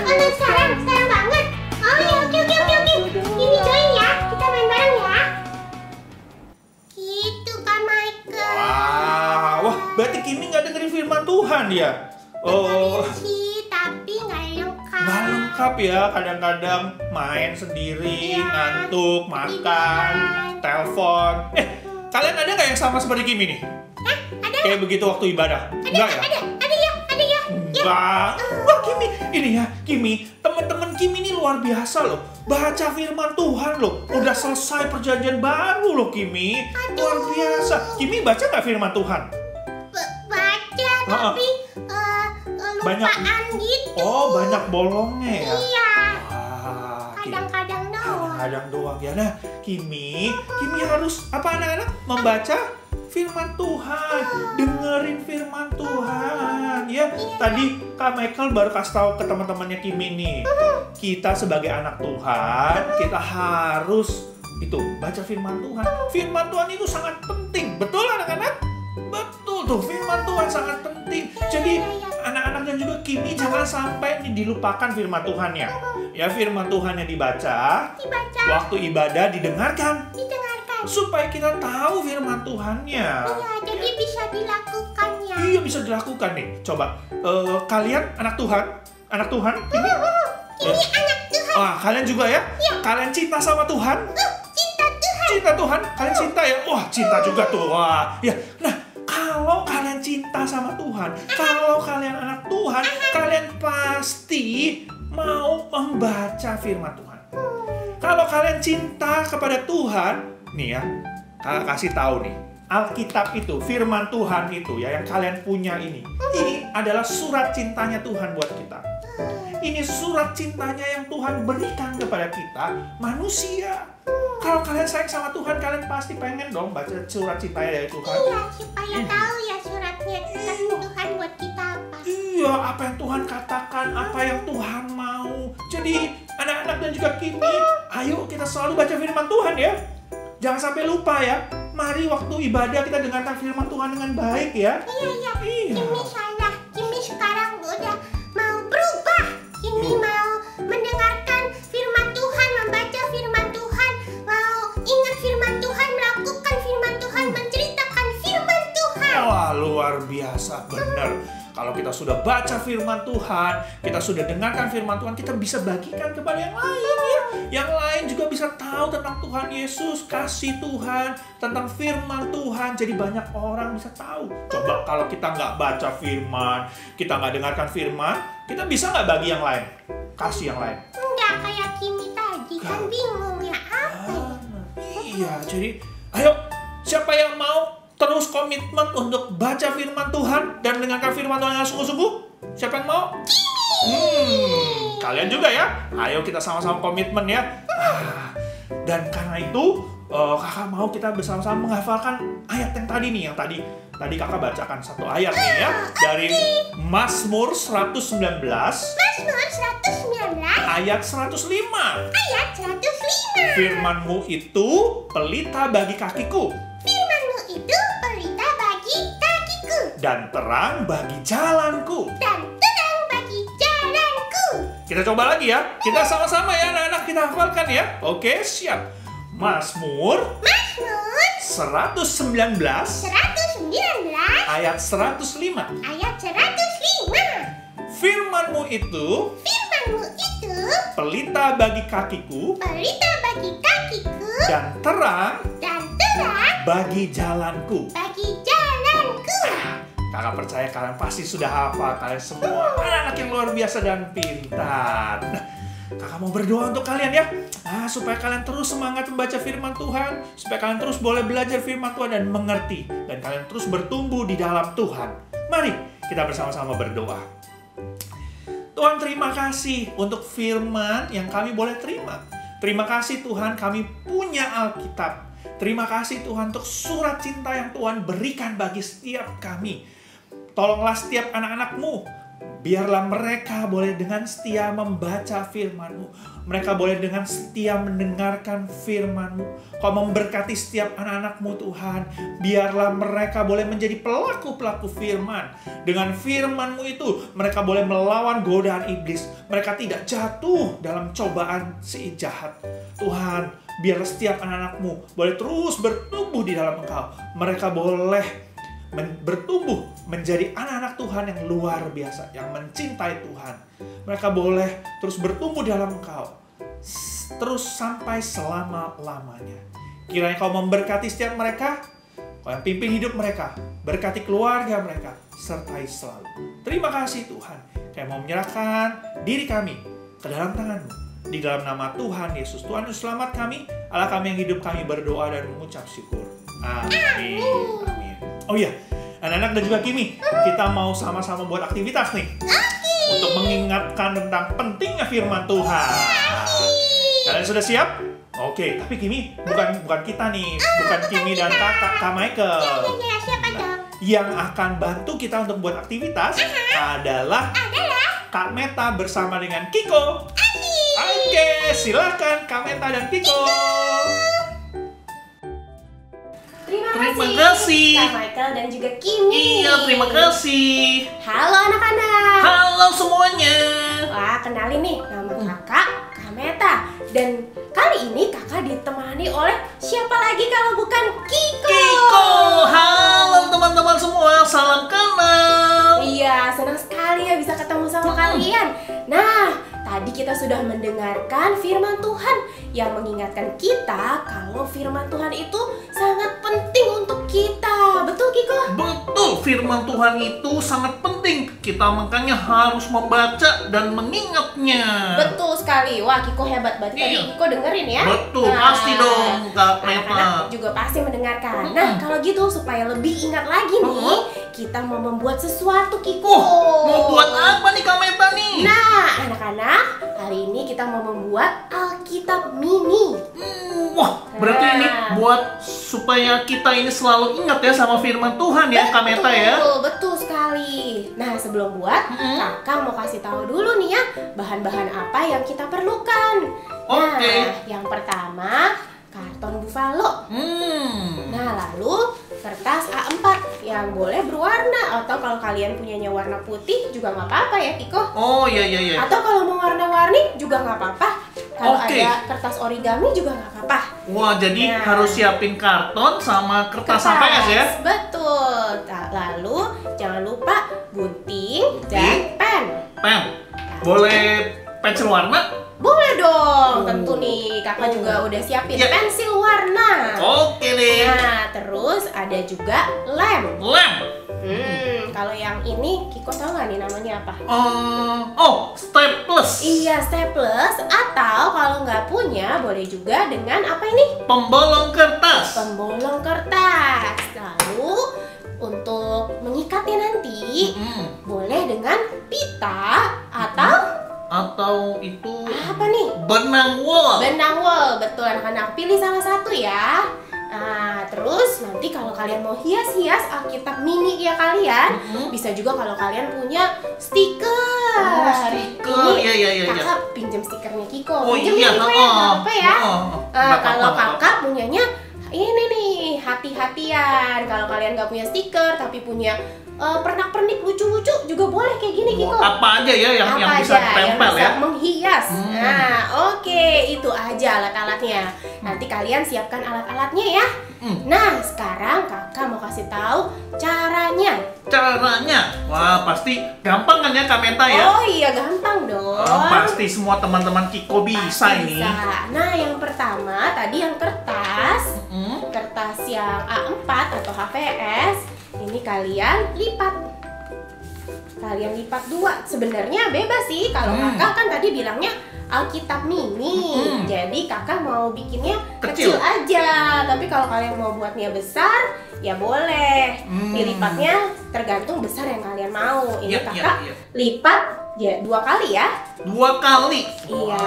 Main sekarang banget. Oh ya, oke. Kimi join ya, kita main bareng ya. Gitu Kak Michael. Wah, berarti Kimi nggak dengerin firman Tuhan ya? Sih, tapi nggak lengkap. Nggak lengkap ya, kadang-kadang main sendiri, Iya, ngantuk, makan, telepon. Kalian ada nggak yang sama seperti Kimi nih? Ada. Kayak begitu waktu ibadah? Enggak ya? Ada ya. Enggak. Wah, Kimi, teman-teman Kimi ini luar biasa loh. Baca firman Tuhan loh. Udah selesai perjanjian baru loh, Kimi. Luar biasa. Kimi baca nggak firman Tuhan? Baca, tapi lupaan gitu. Oh, banyak bolongnya ya? Iya. Kimi. Kadang-kadang doang. Kadang doang ya. Nah, Kimi harus apa anak-anak? Membaca firman Tuhan, dengerin firman Tuhan ya. Tadi Kak Michael baru kasih tahu ke teman-temannya Kimi nih. Kita sebagai anak Tuhan, kita harus itu baca firman Tuhan. Firman Tuhan itu sangat penting. Betul anak-anak? Betul tuh, firman Tuhan sangat penting. Jadi anak-anak dan juga Kimi jangan sampai ini dilupakan firman Tuhannya. Ya, firman Tuhannya dibaca. Waktu ibadah didengarkan. Supaya kita tahu firman Tuhannya. Iya, jadi bisa dilakukan ya. Iya, bisa dilakukan nih. Coba, kalian anak Tuhan? Anak Tuhan? Ini anak Tuhan. Wah, kalian juga ya? Iya. Kalian cinta sama Tuhan? Cinta Tuhan. Cinta Tuhan? Kalian cinta ya? Wah, cinta juga tuh. Wah, ya. Nah, kalau kalian cinta sama Tuhan, kalau kalian anak Tuhan, kalian pasti mau membaca firman Tuhan. Kalau kalian cinta kepada Tuhan, nih ya, kakak kasih tahu nih, Alkitab itu, firman Tuhan itu ya, yang kalian punya ini adalah surat cintanya Tuhan buat kita. Ini surat cintanya yang Tuhan berikan kepada kita, manusia. Kalau kalian sayang sama Tuhan, kalian pasti pengen dong baca surat cintanya dari Tuhan. Iya, supaya tahu ya suratnya Tuhan buat kita apa. Iya, apa yang Tuhan katakan, apa yang Tuhan mau. Jadi, anak-anak dan juga Kimi, ayo kita selalu baca firman Tuhan ya. Jangan sampai lupa ya. Mari waktu ibadah kita dengarkan firman Tuhan dengan baik ya. Iya. Kimi salah. Kimi sekarang udah mau berubah. Kimi mau mendengarkan firman Tuhan, membaca firman Tuhan, mau ingat firman Tuhan, melakukan firman Tuhan, menceritakan firman Tuhan. Wah, luar biasa, benar. Kalau kita sudah baca firman Tuhan, kita sudah dengarkan firman Tuhan, kita bisa bagikan kepada yang lain ya. Yang lain juga bisa tahu tentang Tuhan Yesus, kasih Tuhan, tentang firman Tuhan. Jadi banyak orang bisa tahu. Coba kalau kita nggak baca firman, kita nggak dengarkan firman, kita bisa nggak bagi yang lain? Kasih yang lain. Enggak kayak Kimi tadi, kan bingung ya apa. Iya, jadi ayo siapa yang mau terus komitmen untuk baca firman Tuhan dan dengarkan firman Tuhan dengan sungguh-sungguh? Siapa yang mau? Kalian juga ya? Ayo kita sama-sama komitmen ya. Dan karena itu, kakak mau kita bersama-sama menghafalkan ayat yang tadi nih, yang tadi kakak bacakan satu ayat nih ya, dari Mazmur 119. Mazmur 119. Ayat 105. Ayat 105. Firman-Mu itu pelita bagi kakiku. Firman-Mu itu pelita bagi kakiku. Dan terang bagi jalanku. Dan terang bagi jalanku. Kita coba lagi ya. Kita sama-sama ya anak-anak, kita hafalkan ya. Oke, siap. Mazmur 119. Ayat 105. Ayat 105. Firman-Mu itu Firman-Mu itu pelita bagi kakiku, pelita bagi kakiku, dan terang bagi jalanku. Kakak percaya kalian pasti sudah hafal, kalian semua anak-anak yang luar biasa dan pintar. Nah, kakak mau berdoa untuk kalian ya, supaya kalian terus semangat membaca firman Tuhan, supaya kalian terus boleh belajar firman Tuhan dan mengerti, dan kalian terus bertumbuh di dalam Tuhan. Mari kita bersama-sama berdoa. Tuhan, terima kasih untuk firman yang kami boleh terima. Terima kasih Tuhan, kami punya Alkitab. Terima kasih Tuhan untuk surat cinta yang Tuhan berikan bagi setiap kami. Tolonglah setiap anak-anak-Mu, biarlah mereka boleh dengan setia membaca firman-Mu. Mereka boleh dengan setia mendengarkan firman-Mu. Kau memberkati setiap anak-anak-Mu Tuhan. Biarlah mereka boleh menjadi pelaku-pelaku firman. Dengan firman-Mu itu, mereka boleh melawan godaan iblis. Mereka tidak jatuh dalam cobaan si jahat. Tuhan, biarlah setiap anak-anak-Mu boleh terus bertumbuh di dalam Engkau. Mereka boleh bertumbuh menjadi anak-anak Tuhan yang luar biasa, yang mencintai Tuhan. Mereka boleh terus bertumbuh dalam Engkau, terus sampai selama-lamanya. Kiranya Kau memberkati setiap mereka, Kau yang pimpin hidup mereka, berkati keluarga mereka, sertai selalu. Terima kasih Tuhan, kami mau menyerahkan diri kami ke dalam tangan-Mu. Di dalam nama Tuhan Yesus, Tuhan Yesus selamat kami, Allah kami yang hidup, kami berdoa dan mengucap syukur. Amin. Amin. Oh iya, anak-anak dan juga Kimi, kita mau sama-sama buat aktivitas nih. Untuk mengingatkan tentang pentingnya firman Tuhan. Kalian sudah siap? Oke, tapi Kimi, bukan kita nih, bukan Kimi dan Kak Michael. Nah, yang akan bantu kita untuk buat aktivitas adalah Kak Meta bersama dengan Kiko. Oke, silakan Kak Meta dan Kiko. Terima kasih Kak Michael dan juga Kimi. Iya, terima kasih. Halo anak-anak. Halo semuanya. Wah, kenalin nih, nama kakak Kak Meta. Dan kali ini kakak ditemani oleh siapa lagi kalau bukan Kiko. Kiko, halo teman-teman semua, salam kenal. Iya, senang sekali ya bisa ketemu sama kalian. Nah, tadi kita sudah mendengarkan firman Tuhan yang mengingatkan kita kalau firman Tuhan itu sangat penting untuk kita. Betul Kiko? Betul, firman Tuhan itu sangat penting. Kita makanya harus membaca dan mengingatnya. Betul sekali. Wah, Kiko hebat. Berarti tadi Kiko dengerin ya? Betul, pasti dong Kak Meta. Anak-anak juga pasti mendengarkan. Nah, kalau gitu supaya lebih ingat lagi nih, kita mau membuat sesuatu Kiko. Mau buat apa nih Kak Meta nih? Nah, anak-anak, hari ini kita mau membuat Alkitab mini. Wah, berarti ini buat supaya kita ini selalu ingat ya sama firman Tuhan ya Kak Meta ya. Betul sekali. Nah, sebelum buat, kakak mau kasih tahu dulu nih ya bahan-bahan apa yang kita perlukan. Oke. Nah, yang pertama karton buffalo. Nah, lalu kertas A4 yang boleh berwarna, atau kalau kalian punyanya warna putih juga nggak apa-apa ya Kiko. Oh iya. Atau kalau mau warna-warni juga nggak apa-apa. Kalau ada kertas origami juga nggak apa-apa. Wah, jadi harus siapin karton sama kertas HPS ya? Betul. Lalu jangan lupa gunting dan pen. Boleh pensil warna? Boleh dong, tentu nih kakak juga udah siapin pensil warna. Oke deh. Nah, terus ada juga lem. Kalau yang ini Kiko tahu nggak nih namanya apa? Staples. Iya, staples. Atau kalau nggak punya boleh juga dengan apa ini? Pembolong kertas. Lalu untuk mengikatnya nanti boleh dengan pita atau itu apa nih? Benang wol. Betul anak-anak, pilih salah satu ya. Nah, terus nanti kalau kalian mau hias-hias Alkitab mini ya kalian, bisa juga kalau kalian punya stiker. Iya. Kakak pinjam stikernya Kiko. Oh pinjam iya, Kiko ya, nggak apa ya. Kalau apa. kakak punyanya ini nih, hati-hatian. Kalau kalian nggak punya stiker tapi punya pernak-pernik lucu-lucu juga boleh kayak gini Kiko. Apa aja ya yang bisa tempel ya? Menghias. Nah, oke, itu aja alat-alatnya. Nanti kalian siapkan alat-alatnya ya. Nah, sekarang kakak mau kasih tahu caranya. Caranya? Wah, pasti gampang kan ya Kak Meta ya? Oh iya, gampang dong. Pasti semua teman-teman Kiko bisa ini. Nah, yang pertama tadi yang kertas. Kertas yang A4 atau HVS. Ini kalian lipat. Kalian lipat 2. Sebenarnya bebas sih. Kalau kakak kan tadi bilangnya Alkitab mini. Jadi kakak mau bikinnya kecil aja. Tapi kalau kalian mau buatnya besar, ya boleh. Dilipatnya tergantung besar yang kalian mau. Ini kakak lipat ya 2 kali ya. 2 kali? Iya.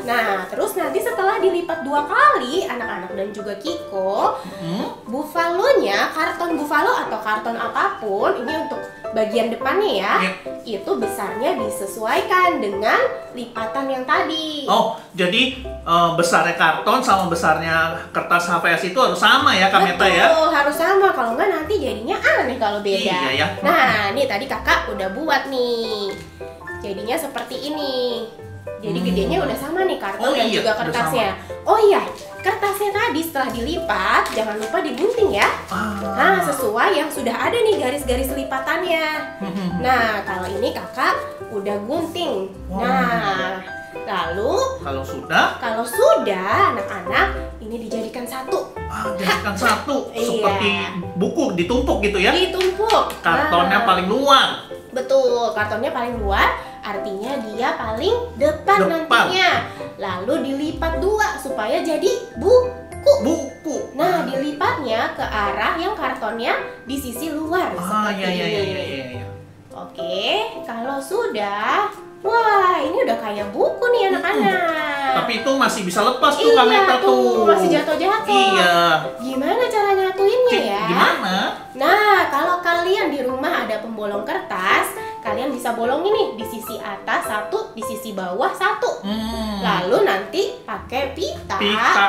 Nah, terus nanti setelah dilipat 2 kali, anak-anak dan juga Kiko, bufalonya, karton bufalo atau karton apapun, ini untuk bagian depannya ya, itu besarnya disesuaikan dengan lipatan yang tadi. Oh, jadi besarnya karton sama besarnya kertas HVS itu harus sama ya Kak Meta ya? Betul, harus sama. Kalau enggak nanti jadinya aneh kalau beda. Iya ya. Nah, nih tadi kakak udah buat nih. Jadinya seperti ini. Jadi gedenya udah sama nih karton dan juga kertasnya. Oh iya, kertasnya tadi setelah dilipat jangan lupa digunting ya. Nah, sesuai yang sudah ada nih garis-garis lipatannya. Nah, kalau ini kakak udah gunting. Nah, lalu kalau sudah anak-anak ini dijadikan satu. Jadikan satu seperti buku ditumpuk gitu ya? Ditumpuk. Kartonnya paling luar. Betul, kartonnya paling luar, artinya dia paling depan nantinya. Lalu dilipat 2 supaya jadi buku. Nah, dilipatnya ke arah yang kartonnya di sisi luar. Iya. Oke, kalau sudah, wah ini udah kayak buku nih anak-anak. Tapi itu masih bisa lepas tuh Kak Meta tuh. Masih jatuh-jatuh. Iya. Gimana cara nyatuinnya ya? Gimana? Nah, kalau kalian di rumah ada pembolong kertas, kalian bisa bolongin nih di sisi atas 1, di sisi bawah 1. Lalu nanti pakai pita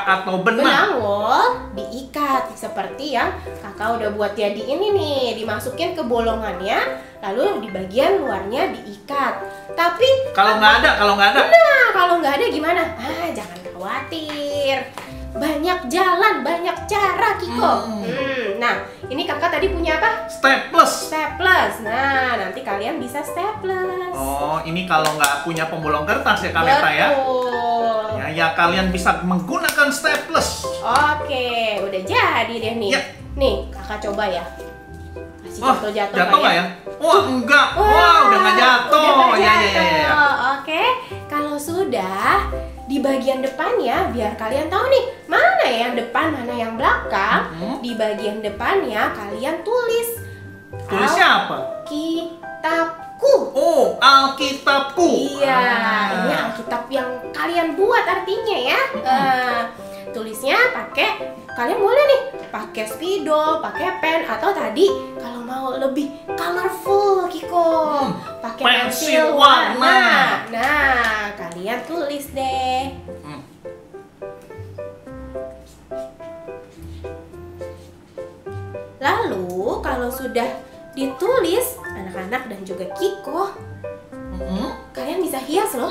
atau benang wol diikat seperti yang kakak udah buat jadi ini nih, dimasukin ke bolongannya, lalu di bagian luarnya diikat. Tapi kalau nggak ada, nah kalau nggak ada gimana? Jangan khawatir. Banyak jalan, banyak cara Kiko. Nah, ini kakak tadi punya apa? Staples. Nah, nanti kalian bisa staples. Oh, ini kalau nggak punya pembolong kertas ya Kak Meta ya? Betul. Ya kalian bisa menggunakan staples. Oke, udah jadi deh nih. Nih, kakak coba ya. Masih jatuh-jatuh nggak ya? Wah, enggak. Wah, udah nggak jatuh. Ya. Oke, kalau sudah di bagian depannya, biar kalian tahu nih mana yang depan, mana yang belakang. Di bagian depannya kalian tulis. Tulisnya apa? Alkitabku. Oh, Alkitabku. Iya, ini Alkitab yang kalian buat artinya ya. Tulisnya pakai, kalian boleh nih pakai spidol, pakai pen, atau tadi kalau mau lebih colorful Kiko, pakai pensil warna. Nah, kalian tulis deh. Lalu kalau sudah ditulis anak-anak dan juga Kiko, kalian bisa hias loh.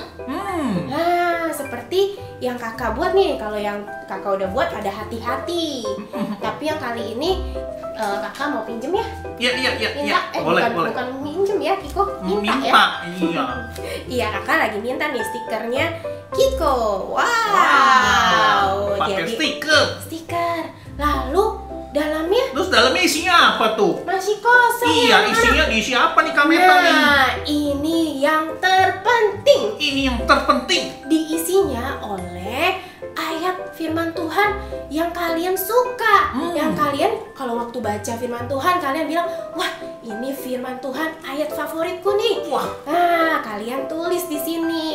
Nah, seperti yang kakak buat nih. Kalau yang kakak udah buat ada hati-hati. Tapi yang kali ini kakak mau pinjem ya? Iya. Boleh. Bukan pinjem ya Kiko, minta ya. Iya, kakak lagi minta nih stikernya Kiko. Wow. Pakai Jadi, stiker. Lalu dalamnya isinya apa tuh? masih kosong. Iya, isinya diisi apa nih Kak Meta nih? Nah, ini yang terpenting. Diisinya oleh ayat firman Tuhan yang kalian suka. Yang kalian kalau waktu baca firman Tuhan kalian bilang, wah ini firman Tuhan ayat favoritku nih. Nah, kalian tulis di sini.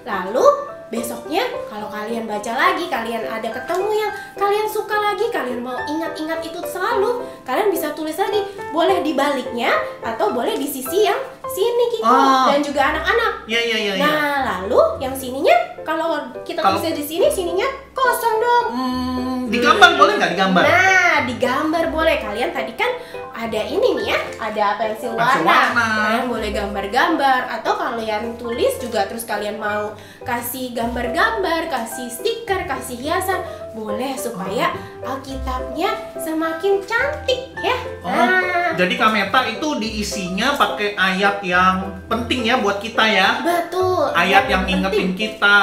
Lalu besoknya kalau kalian baca lagi, kalian ada ketemu yang kalian suka lagi, kalian mau ingat-ingat itu selalu, kalian bisa tulis lagi. Boleh di baliknya atau boleh di sisi yang sini Kiko dan juga anak-anak. Iya. Nah, lalu yang sininya kalau kita tulisnya di sini, sininya kosong dong. Digambar boleh nggak digambar? Nah, digambar boleh. Kalian tadi kan ada ini nih ya, ada pensil warna. Kalian boleh gambar-gambar, atau kalian tulis juga terus kalian mau kasih gambar-gambar, kasih stiker, kasih hiasan, boleh supaya Alkitabnya semakin cantik ya. Jadi Kameta itu diisinya pakai ayat yang penting ya buat kita ya. Betul. Ayat yang ngingetin kita,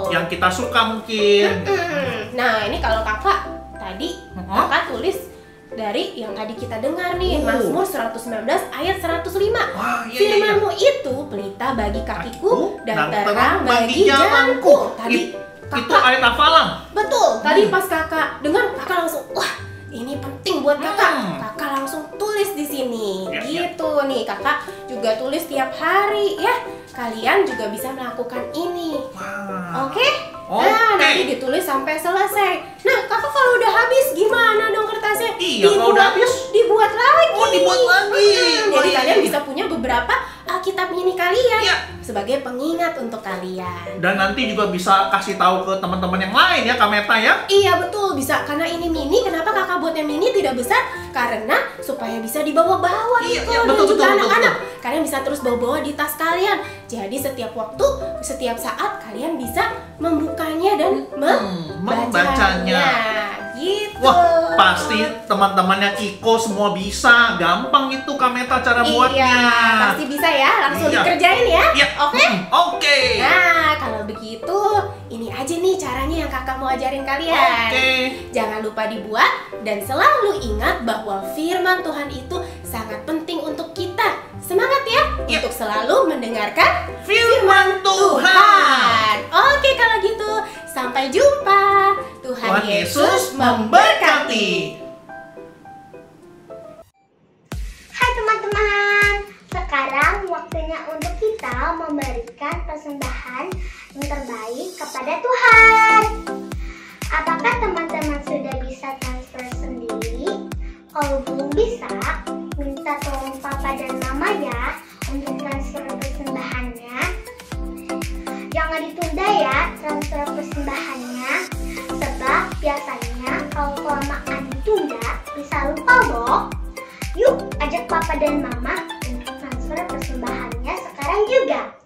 yang kita suka mungkin. Nah, ini kalau kakak tadi kakak tulis dari yang tadi kita dengar nih, Mazmur 119 ayat 105. Firman-Mu itu pelita bagi kakiku dan terang bagi jalanku. Tadi kakak, itu ayat hafalan. Betul. Tadi pas kakak dengar, kakak langsung wah, ini penting buat kakak. Kakak langsung tulis di sini. Gitu nih, kakak juga tulis tiap hari ya. Kalian juga bisa melakukan ini. Oke? Nah, nanti ditulis sampai selesai. Nah, kakak kalau udah habis gimana dong kertasnya? Iya, kalau udah habis dibuat lagi. Dibuat lagi. Jadi kalian bisa punya beberapa Alkitab mini kalian sebagai pengingat untuk kalian. Dan nanti juga bisa kasih tahu ke teman-teman yang lain ya, Kameta ya. Iya, betul, bisa. Karena ini mini, kenapa kakak buatnya mini tidak besar? Karena supaya bisa dibawa-bawa gitu. Dan juga anak-anak. Kalian bisa terus bawa-bawa di tas kalian. Jadi setiap waktu, setiap saat kalian bisa membukanya dan membacanya. Gitu. Wah, pasti teman-temannya Kiko semua bisa. Gampang itu Kameta cara buatnya. Iya, pasti bisa ya. Langsung dikerjain ya. Oke? Oke. Nah, kalau begitu ini aja nih caranya yang kakak mau ajarin kalian. Jangan lupa dibuat dan selalu ingat bahwa firman Tuhan itu sangat penting untuk kita. Semangat ya untuk selalu mendengarkan firman Tuhan. Oke, kalau gitu sampai jumpa. Tuhan Yesus memberkati. Hai teman-teman, sekarang waktunya untuk kita memberikan persembahan yang terbaik kepada Tuhan. Apakah teman-teman sudah bisa transfer sendiri? Kalau belum bisa, minta tolong papa dan mama ya untuk transfer persembahannya. Jangan ditunda ya transfer persembahannya, sebab biasanya kalau kelamaan ditunda bisa lupa loh. Yuk ajak papa dan mama untuk transfer persembahannya sekarang juga.